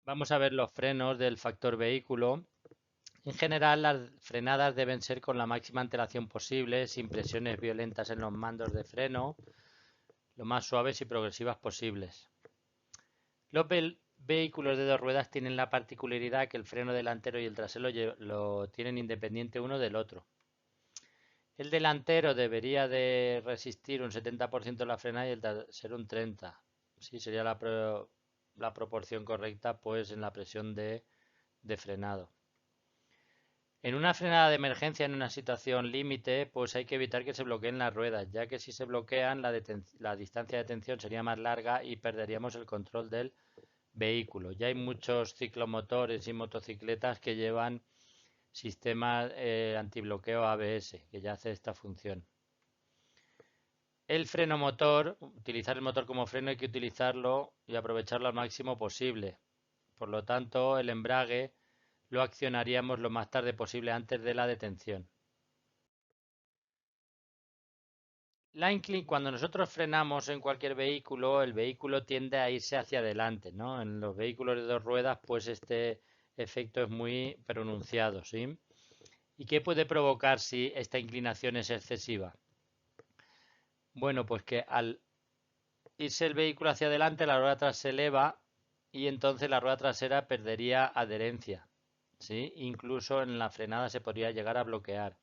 Vamos a ver los frenos del factor vehículo. En general, las frenadas deben ser con la máxima antelación posible, sin presiones violentas en los mandos de freno, lo más suaves y progresivas posibles. Los vehículos de dos ruedas tienen la particularidad que el freno delantero y el trasero lo tienen independiente uno del otro. El delantero debería de resistir un 70% de la frenada y el trasero un 30%. Sí, sería la proporción correcta pues en la presión de frenado. En una frenada de emergencia en una situación límite, pues hay que evitar que se bloqueen las ruedas, ya que si se bloquean la distancia de detención sería más larga y perderíamos el control del vehículo. Ya hay muchos ciclomotores y motocicletas que llevan sistemas antibloqueo ABS, que ya hace esta función. El freno motor, utilizar el motor como freno hay que utilizarlo y aprovecharlo al máximo posible. Por lo tanto, el embrague lo accionaríamos lo más tarde posible antes de la detención. Cuando nosotros frenamos en cualquier vehículo, el vehículo tiende a irse hacia adelante, ¿no? En los vehículos de dos ruedas, pues este efecto es muy pronunciado, ¿sí? ¿Y qué puede provocar si esta inclinación es excesiva? Bueno, pues que al irse el vehículo hacia adelante, la rueda trasera se eleva y entonces la rueda trasera perdería adherencia, ¿sí? Incluso en la frenada se podría llegar a bloquear,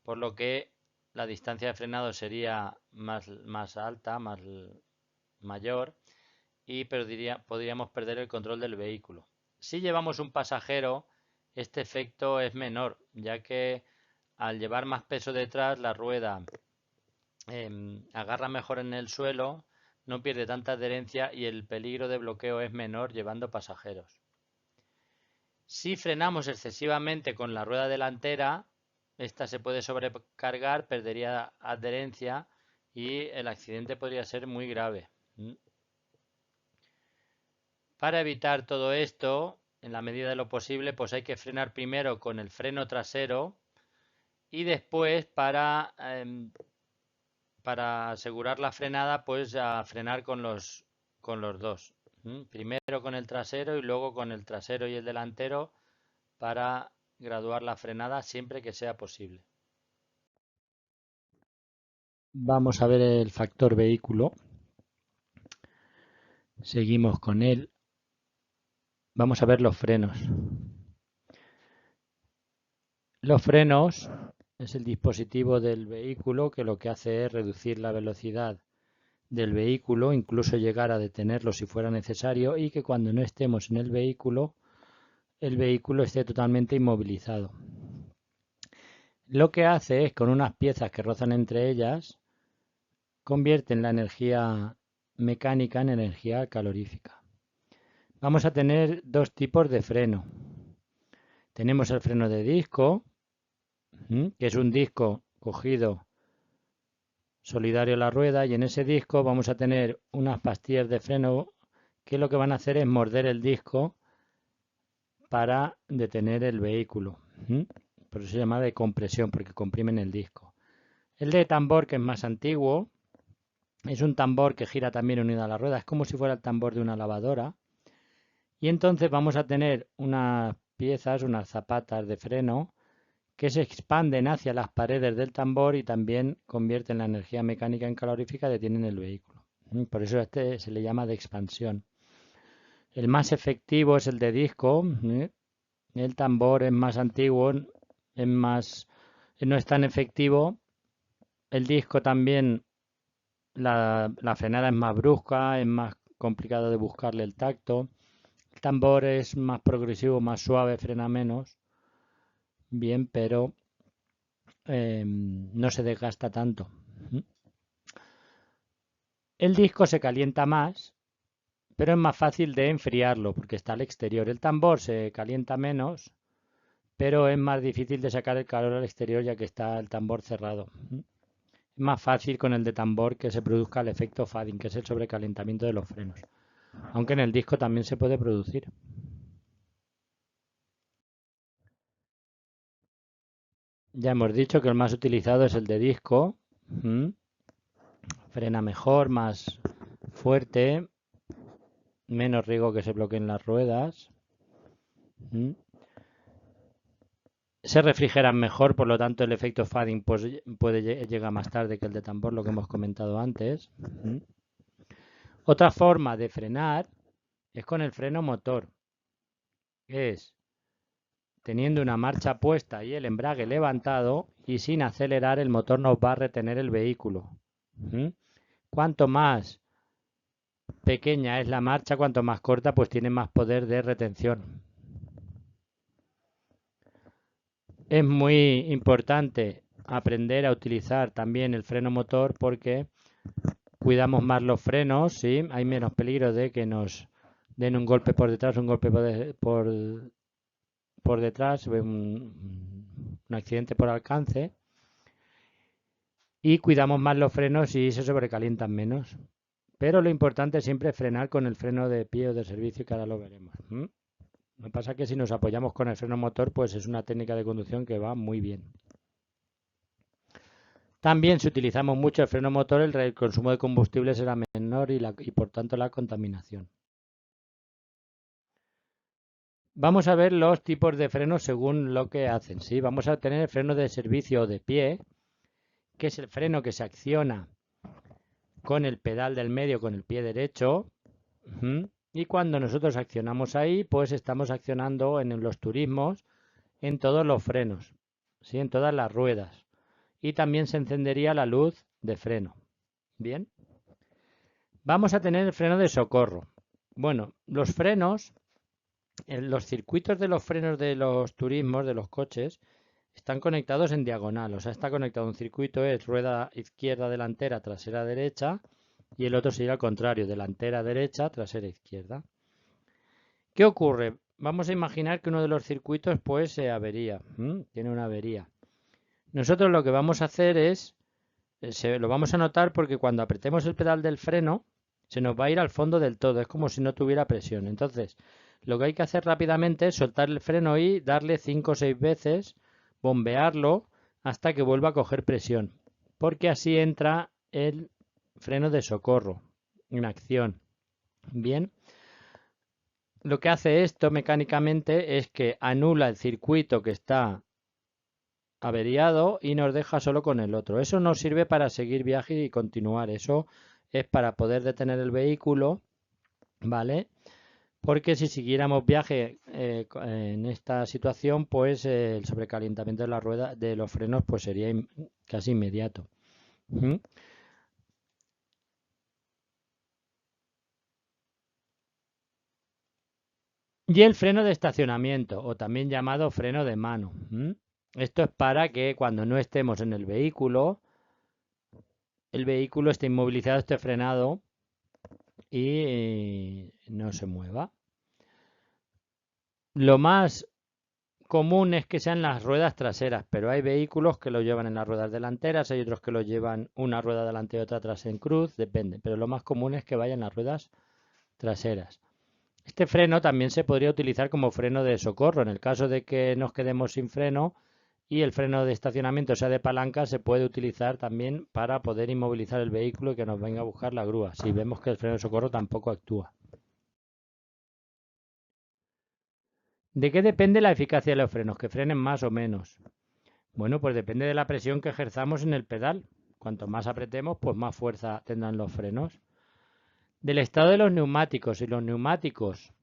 por lo que la distancia de frenado sería más alta, mayor y podríamos perder el control del vehículo. Si llevamos un pasajero, este efecto es menor, ya que al llevar más peso detrás, la rueda agarra mejor en el suelo, no pierde tanta adherencia y el peligro de bloqueo es menor llevando pasajeros. Si frenamos excesivamente con la rueda delantera, esta se puede sobrecargar, perdería adherencia y el accidente podría ser muy grave. Para evitar todo esto, en la medida de lo posible, pues hay que frenar primero con el freno trasero y después para asegurar la frenada, pues a frenar con los dos. Primero con el trasero y luego con el trasero y el delantero para graduar la frenada siempre que sea posible. Vamos a ver el factor vehículo. Seguimos con él. Vamos a ver los frenos. Los frenos es el dispositivo del vehículo que lo que hace es reducir la velocidad del vehículo, incluso llegar a detenerlo si fuera necesario, y que cuando no estemos en el vehículo esté totalmente inmovilizado. Lo que hace es, con unas piezas que rozan entre ellas, convierten la energía mecánica en energía calorífica. Vamos a tener dos tipos de freno. Tenemos el freno de disco, que es un disco cogido solidario a la rueda, y en ese disco vamos a tener unas pastillas de freno que lo que van a hacer es morder el disco para detener el vehículo. Por eso se llama de compresión, porque comprimen el disco. El de tambor, que es más antiguo, es un tambor que gira también unido a la rueda, es como si fuera el tambor de una lavadora. Y entonces vamos a tener unas piezas, unas zapatas de freno que se expanden hacia las paredes del tambor y también convierten la energía mecánica en calorífica y detienen el vehículo. Por eso este se le llama de expansión. El más efectivo es el de disco. El tambor es más antiguo, no es tan efectivo. El disco también, la frenada es más brusca, es más complicado de buscarle el tacto. El tambor es más progresivo, más suave, frena menos. Bien, pero no se desgasta tanto. El disco se calienta más, pero es más fácil de enfriarlo porque está al exterior. El tambor se calienta menos, pero es más difícil de sacar el calor al exterior ya que está el tambor cerrado. Es más fácil con el de tambor que se produzca el efecto fading, que es el sobrecalentamiento de los frenos. Aunque en el disco también se puede producir. Ya hemos dicho que el más utilizado es el de disco. Frena mejor, más fuerte. menos riesgo que se bloqueen las ruedas. Se refrigeran mejor, por lo tanto el efecto fading pues, llegar más tarde que el de tambor, lo que hemos comentado antes. Otra forma de frenar es con el freno motor. Es teniendo una marcha puesta y el embrague levantado y sin acelerar el motor nos va a retener el vehículo. Cuanto más pequeña es la marcha, cuanto más corta, pues tiene más poder de retención. Es muy importante aprender a utilizar también el freno motor porque cuidamos más los frenos, ¿sí? Hay menos peligro de que nos den un golpe por detrás, un golpe por detrás, un accidente por alcance. Y cuidamos más los frenos y se sobrecalientan menos. Pero lo importante siempre es frenar con el freno de pie o de servicio, que ahora lo veremos. Lo que pasa es que si nos apoyamos con el freno motor, pues es una técnica de conducción que va muy bien. También si utilizamos mucho el freno motor, el consumo de combustible será menor y por tanto la contaminación. Vamos a ver los tipos de frenos según lo que hacen. ¿Sí? Vamos a tener el freno de servicio o de pie, que es el freno que se acciona con el pedal del medio, con el pie derecho. Y cuando nosotros accionamos ahí, pues estamos accionando en los turismos, en todos los frenos, ¿sí? En todas las ruedas. Y también se encendería la luz de freno. Bien. Vamos a tener el freno de socorro. Bueno, los frenos, los circuitos de los frenos de los turismos, de los coches, están conectados en diagonal. O sea, está conectado un circuito, es rueda izquierda, delantera, trasera, derecha. Y el otro sería al contrario, delantera, derecha, trasera, izquierda. ¿Qué ocurre? Vamos a imaginar que uno de los circuitos pues se avería, tiene una avería. Nosotros lo que vamos a hacer es, lo vamos a notar porque cuando apretemos el pedal del freno, se nos va a ir al fondo del todo, es como si no tuviera presión. Entonces, lo que hay que hacer rápidamente es soltar el freno y darle 5 o 6 veces, bombearlo hasta que vuelva a coger presión, porque así entra el freno de socorro en acción. Bien. Lo que hace esto mecánicamente es que anula el circuito que está averiado y nos deja solo con el otro. Eso no sirve para seguir viaje y continuar. Eso es para poder detener el vehículo, ¿vale? Porque si siguiéramos viaje en esta situación, pues el sobrecalentamiento de la rueda, de los frenos, pues sería casi inmediato. Y el freno de estacionamiento, o también llamado freno de mano. Esto es para que cuando no estemos en el vehículo esté inmovilizado, esté frenado y no se mueva. Lo más común es que sean las ruedas traseras, pero hay vehículos que lo llevan en las ruedas delanteras, hay otros que lo llevan una rueda delante y otra atrás en cruz, depende, pero lo más común es que vayan las ruedas traseras. Este freno también se podría utilizar como freno de socorro. En el caso de que nos quedemos sin freno y el freno de estacionamiento sea de palanca, se puede utilizar también para poder inmovilizar el vehículo y que nos venga a buscar la grúa, si vemos que el freno de socorro tampoco actúa. ¿De qué depende la eficacia de los frenos? ¿Que frenen más o menos? Bueno, pues depende de la presión que ejerzamos en el pedal. Cuanto más apretemos, pues más fuerza tendrán los frenos. Del estado de los neumáticos. Si los neumáticos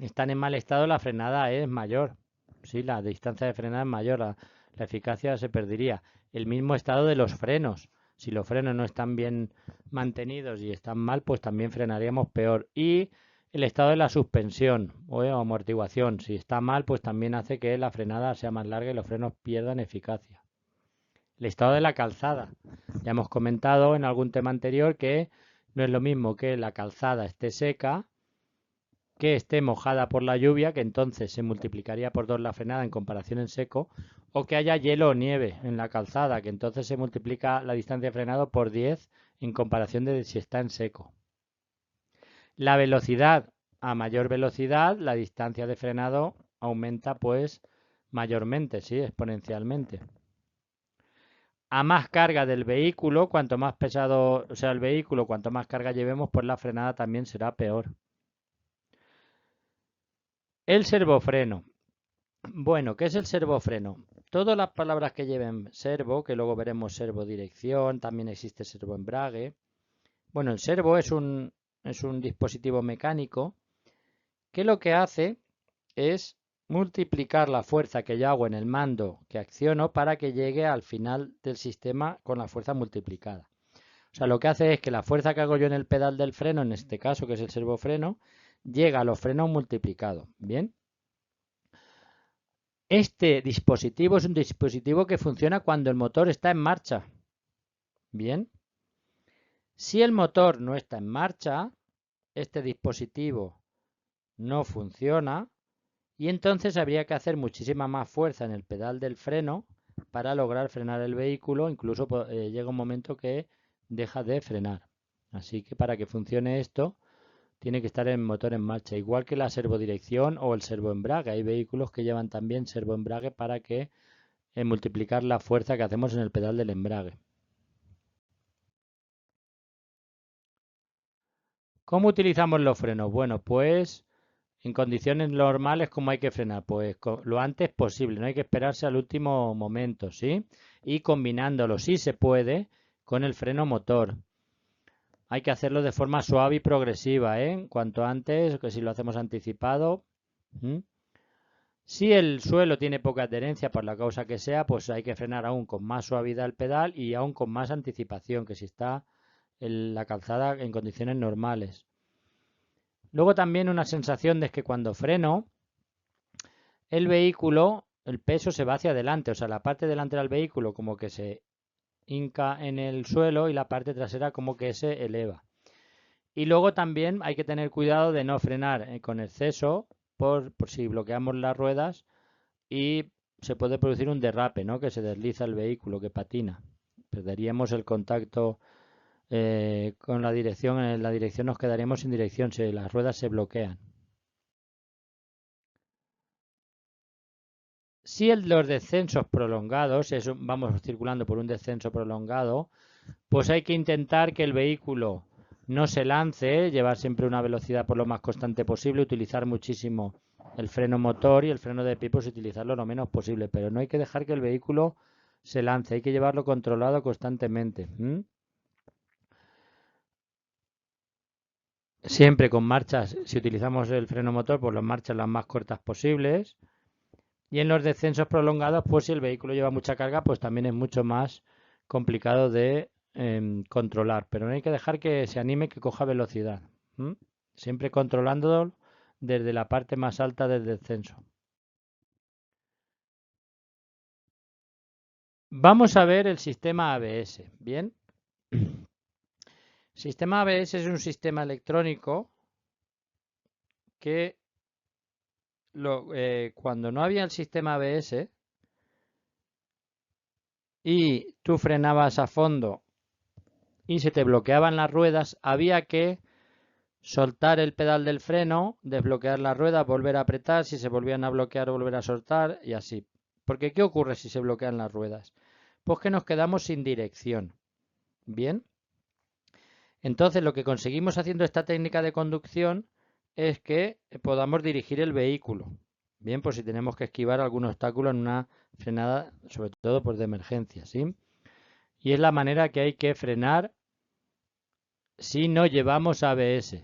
están en mal estado, la frenada es mayor. Sí, la distancia de frenada es mayor, la eficacia se perdería. El mismo estado de los frenos. Si los frenos no están bien mantenidos y están mal, pues también frenaríamos peor. Y el estado de la suspensión o amortiguación. Si está mal, pues también hace que la frenada sea más larga y los frenos pierdan eficacia. El estado de la calzada. Ya hemos comentado en algún tema anterior que no es lo mismo que la calzada esté seca, que esté mojada por la lluvia, que entonces se multiplicaría por 2 la frenada en comparación en seco, o que haya hielo o nieve en la calzada, que entonces se multiplica la distancia de frenado por 10 en comparación de si está en seco. La velocidad, a mayor velocidad, la distancia de frenado aumenta pues mayormente, sí, exponencialmente. A más carga del vehículo, cuanto más pesado sea el vehículo, cuanto más carga llevemos, pues la frenada también será peor. El servofreno. Bueno, ¿qué es el servofreno? Todas las palabras que lleven servo, que luego veremos servodirección, también existe servoembrague. Bueno, el servo es un dispositivo mecánico que lo que hace es multiplicar la fuerza que yo hago en el mando que acciono para que llegue al final del sistema con la fuerza multiplicada. O sea, lo que hace es que la fuerza que hago yo en el pedal del freno, en este caso que es el servofreno, llega a los frenos multiplicados. ¿Bien? Este dispositivo es un dispositivo que funciona cuando el motor está en marcha. ¿Bien? Si el motor no está en marcha, este dispositivo no funciona y entonces habría que hacer muchísima más fuerza en el pedal del freno para lograr frenar el vehículo, incluso llega un momento que deja de frenar. Así que para que funcione esto tiene que estar el motor en marcha, igual que la servodirección o el servoembrague. Hay vehículos que llevan también servoembrague para que multiplicar la fuerza que hacemos en el pedal del embrague. ¿Cómo utilizamos los frenos? Bueno, pues en condiciones normales, ¿cómo hay que frenar? Pues lo antes posible, no hay que esperarse al último momento, ¿sí? Y combinándolo, si se puede, con el freno motor. Hay que hacerlo de forma suave y progresiva, ¿eh? Cuanto antes, que si lo hacemos anticipado. ¿Mm? Si el suelo tiene poca adherencia por la causa que sea, pues hay que frenar aún con más suavidad el pedal y aún con más anticipación que si está en la calzada en condiciones normales. Luego también una sensación de que cuando freno, el vehículo, el peso se va hacia adelante, o sea, la parte delantera del vehículo como que se hinca en el suelo y la parte trasera como que se eleva. Y luego también hay que tener cuidado de no frenar con exceso por si bloqueamos las ruedas y se puede producir un derrape, ¿no? Que se desliza el vehículo, que patina. Perderíamos el contacto con la dirección, en la dirección nos quedaríamos sin dirección si las ruedas se bloquean. Si los descensos prolongados, vamos circulando por un descenso prolongado, pues hay que intentar que el vehículo no se lance, llevar siempre una velocidad por lo más constante posible, utilizar muchísimo el freno motor y el freno de pie, pues utilizarlo lo menos posible, pero no hay que dejar que el vehículo se lance, hay que llevarlo controlado constantemente. Siempre con marchas, si utilizamos el freno motor, pues las marchas las más cortas posibles. Y en los descensos prolongados, pues si el vehículo lleva mucha carga, pues también es mucho más complicado de controlar. Pero no hay que dejar que se anime, que coja velocidad. Siempre controlándolo desde la parte más alta del descenso. Vamos a ver el sistema ABS. Bien. Sistema ABS es un sistema electrónico que cuando no había el sistema ABS y tú frenabas a fondo y se te bloqueaban las ruedas, había que soltar el pedal del freno, desbloquear la rueda, volver a apretar, si se volvían a bloquear, volver a soltar y así. Porque ¿qué ocurre si se bloquean las ruedas? Pues que nos quedamos sin dirección. Bien. Entonces lo que conseguimos haciendo esta técnica de conducción es que podamos dirigir el vehículo. Bien, pues si tenemos que esquivar algún obstáculo en una frenada, sobre todo por de emergencia, ¿sí? Y es la manera que hay que frenar si no llevamos ABS.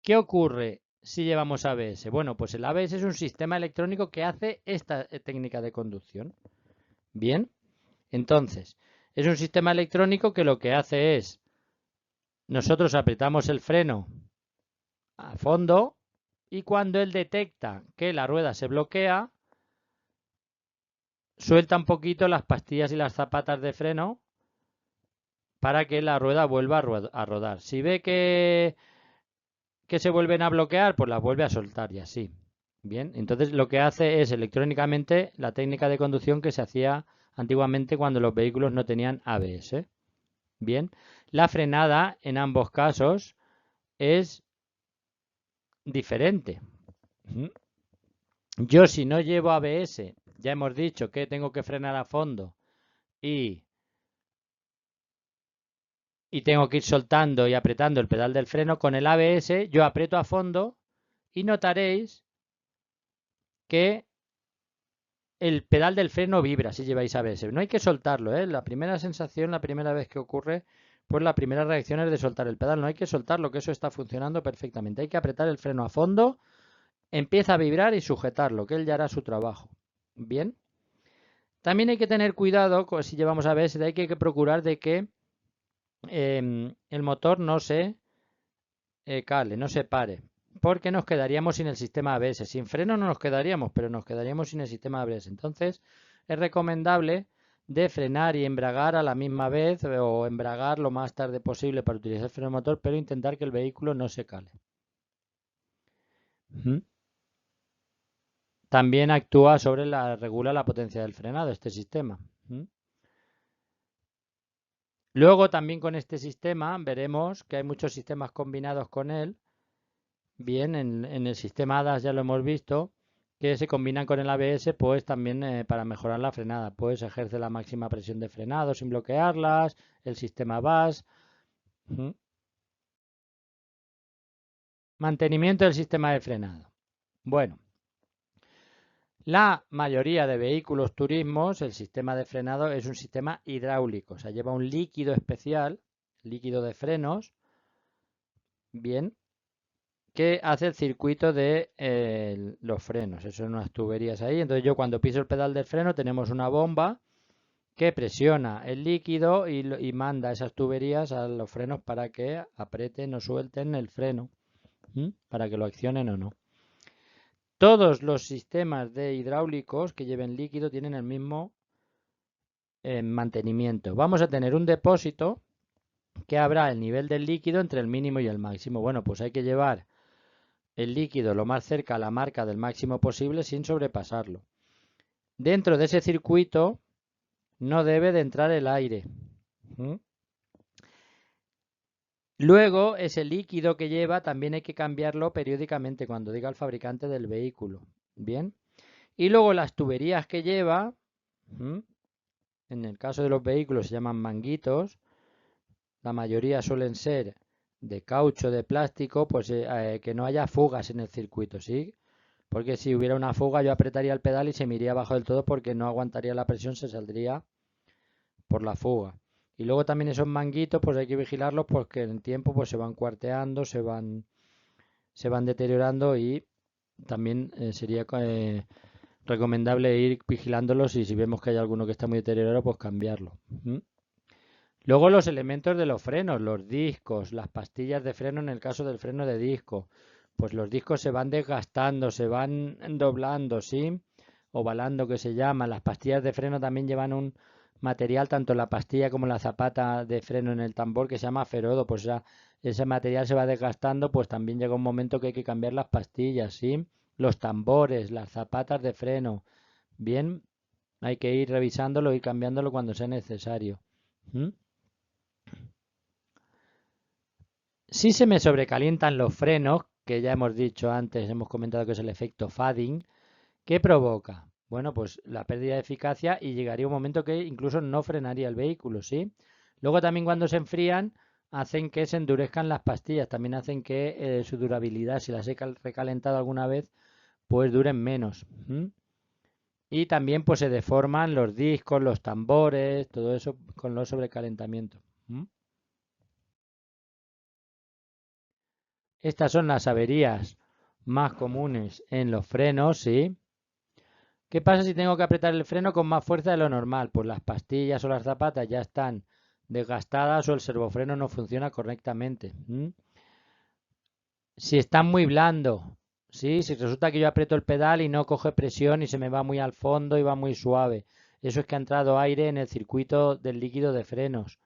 ¿Qué ocurre si llevamos ABS? Bueno, pues el ABS es un sistema electrónico que hace esta técnica de conducción. Bien, entonces, es un sistema electrónico que lo que hace es, nosotros apretamos el freno a fondo y cuando él detecta que la rueda se bloquea, suelta un poquito las pastillas y las zapatas de freno para que la rueda vuelva a rodar. Si ve que se vuelven a bloquear, pues las vuelve a soltar y así. Bien, entonces lo que hace es electrónicamente la técnica de conducción que se hacía antiguamente cuando los vehículos no tenían ABS. Bien, la frenada en ambos casos es diferente. Yo si no llevo ABS, ya hemos dicho que tengo que frenar a fondo y y tengo que ir soltando y apretando el pedal del freno. Con el ABS yo aprieto a fondo y notaréis que el pedal del freno vibra si lleváis ABS. No hay que soltarlo, ¿eh? La primera sensación, la primera vez que ocurre, pues la primera reacción es de soltar el pedal. No hay que soltarlo, que eso está funcionando perfectamente. Hay que apretar el freno a fondo, empieza a vibrar y sujetarlo, que él ya hará su trabajo. Bien. También hay que tener cuidado, si llevamos ABS, hay que procurar de que el motor no se cale, no se pare, porque nos quedaríamos sin el sistema ABS. Sin freno no nos quedaríamos, pero nos quedaríamos sin el sistema ABS. Entonces, es recomendable de frenar y embragar a la misma vez o embragar lo más tarde posible para utilizar el freno motor, pero intentar que el vehículo no se cale. También actúa regula la potencia del frenado este sistema. Luego también con este sistema veremos que hay muchos sistemas combinados con él. Bien, en el sistema ADAS ya lo hemos visto, que se combinan con el ABS pues también para mejorar la frenada. Pues ejerce la máxima presión de frenado sin bloquearlas, el sistema VAS. Mantenimiento del sistema de frenado. Bueno, la mayoría de vehículos turismos, el sistema de frenado es un sistema hidráulico, o sea, lleva un líquido especial, líquido de frenos, bien, que hace el circuito de los frenos. Eso son unas tuberías ahí. Entonces yo cuando piso el pedal del freno tenemos una bomba que presiona el líquido y manda esas tuberías a los frenos para que aprieten o suelten el freno, para que lo accionen o no. Todos los sistemas de hidráulicos que lleven líquido tienen el mismo mantenimiento. Vamos a tener un depósito que habrá el nivel del líquido entre el mínimo y el máximo. Bueno, pues hay que llevar el líquido lo más cerca a la marca del máximo posible sin sobrepasarlo. Dentro de ese circuito no debe de entrar el aire. Luego, ese líquido que lleva también hay que cambiarlo periódicamente cuando diga el fabricante del vehículo. Bien. Y luego las tuberías que lleva, en el caso de los vehículos se llaman manguitos, la mayoría suelen ser de caucho, de plástico, pues que no haya fugas en el circuito, ¿sí? Porque si hubiera una fuga yo apretaría el pedal y se me iría abajo del todo porque no aguantaría la presión, se saldría por la fuga. Y luego también esos manguitos pues hay que vigilarlos porque en el tiempo pues se van cuarteando, se van deteriorando y también sería recomendable ir vigilándolos y si vemos que hay alguno que está muy deteriorado pues cambiarlo. Luego los elementos de los frenos, los discos, las pastillas de freno en el caso del freno de disco. Pues los discos se van desgastando, se van doblando, ¿sí? Ovalando que se llama. Las pastillas de freno también llevan un material, tanto la pastilla como la zapata de freno en el tambor que se llama ferodo. Pues ese material se va desgastando, pues también llega un momento que hay que cambiar las pastillas, ¿sí? Los tambores, las zapatas de freno. Bien, hay que ir revisándolo y cambiándolo cuando sea necesario. Si se me sobrecalientan los frenos, que ya hemos dicho antes, hemos comentado que es el efecto fading, ¿qué provoca? Bueno, pues la pérdida de eficacia y llegaría un momento que incluso no frenaría el vehículo, ¿sí? Luego también cuando se enfrían hacen que se endurezcan las pastillas, también hacen que su durabilidad, si las he recalentado alguna vez, pues duren menos. Y también pues se deforman los discos, los tambores, todo eso con los sobrecalentamientos. Estas son las averías más comunes en los frenos, ¿sí? ¿Qué pasa si tengo que apretar el freno con más fuerza de lo normal? Pues las pastillas o las zapatas ya están desgastadas o el servofreno no funciona correctamente. Si está muy blando, ¿sí? Si resulta que yo aprieto el pedal y no coge presión y se me va muy al fondo y va muy suave. Eso es que ha entrado aire en el circuito del líquido de frenos.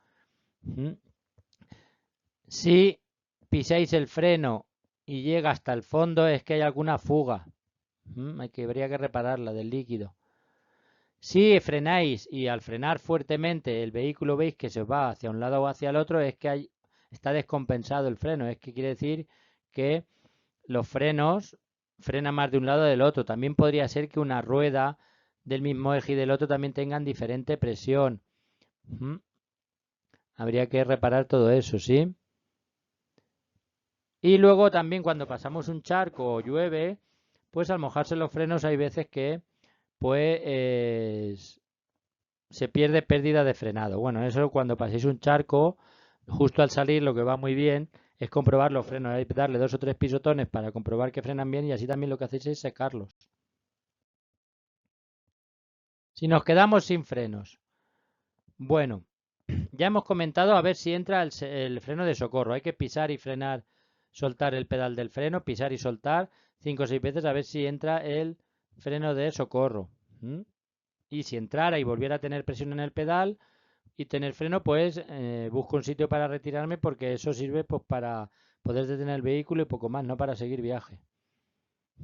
Si pisáis el freno y llega hasta el fondo es que hay alguna fuga. Habría que repararla del líquido. Si frenáis y al frenar fuertemente el vehículo veis que se va hacia un lado o hacia el otro, es que está descompensado el freno. Es que quiere decir que los frenos frenan más de un lado del otro. También podría ser que una rueda del mismo eje y del otro también tengan diferente presión. Habría que reparar todo eso, ¿sí? Y luego también cuando pasamos un charco o llueve, pues al mojarse los frenos hay veces que pues se pierde pérdida de frenado. Bueno, eso cuando paséis un charco, justo al salir lo que va muy bien es comprobar los frenos, hay que darle 2 o 3 pisotones para comprobar que frenan bien y así también lo que hacéis es secarlos. Si nos quedamos sin frenos, bueno, ya hemos comentado a ver si entra el freno de socorro. Hay que pisar y frenar, soltar el pedal del freno, pisar y soltar 5 o 6 veces a ver si entra el freno de socorro. ¿Mm? Y si entrara y volviera a tener presión en el pedal y tener freno, pues busco un sitio para retirarme porque eso sirve pues para poder detener el vehículo y poco más, no para seguir viaje.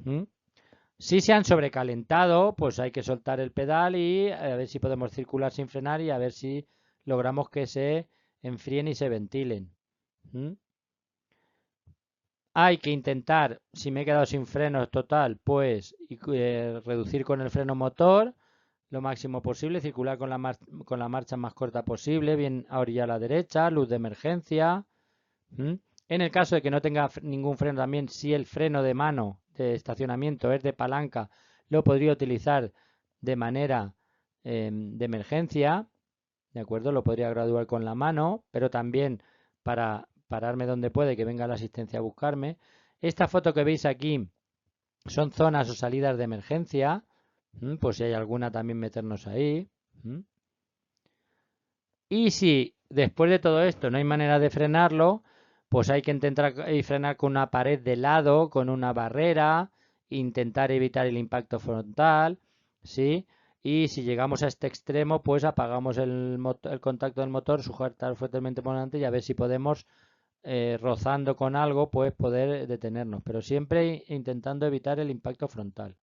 ¿Mm? Si se han sobrecalentado, pues hay que soltar el pedal y a ver si podemos circular sin frenar y a ver si logramos que se enfríen y se ventilen. ¿Mm? Hay que intentar, si me he quedado sin frenos total, pues reducir con el freno motor lo máximo posible, circular con la marcha más corta posible, bien a orilla a la derecha, luz de emergencia. ¿Mm? En el caso de que no tenga ningún freno también, si el freno de mano de estacionamiento es de palanca, lo podría utilizar de manera de emergencia, ¿de acuerdo? Lo podría graduar con la mano, pero también para pararme donde puede, que venga la asistencia a buscarme. Esta foto que veis aquí son zonas o salidas de emergencia, pues si hay alguna también meternos ahí. Y si después de todo esto no hay manera de frenarlo, pues hay que intentar frenar con una pared de lado, con una barrera, intentar evitar el impacto frontal, ¿sí? Y si llegamos a este extremo, pues apagamos el contacto del motor, sujetar fuertemente por delante y a ver si podemos, rozando con algo, pues poder detenernos, pero siempre intentando evitar el impacto frontal.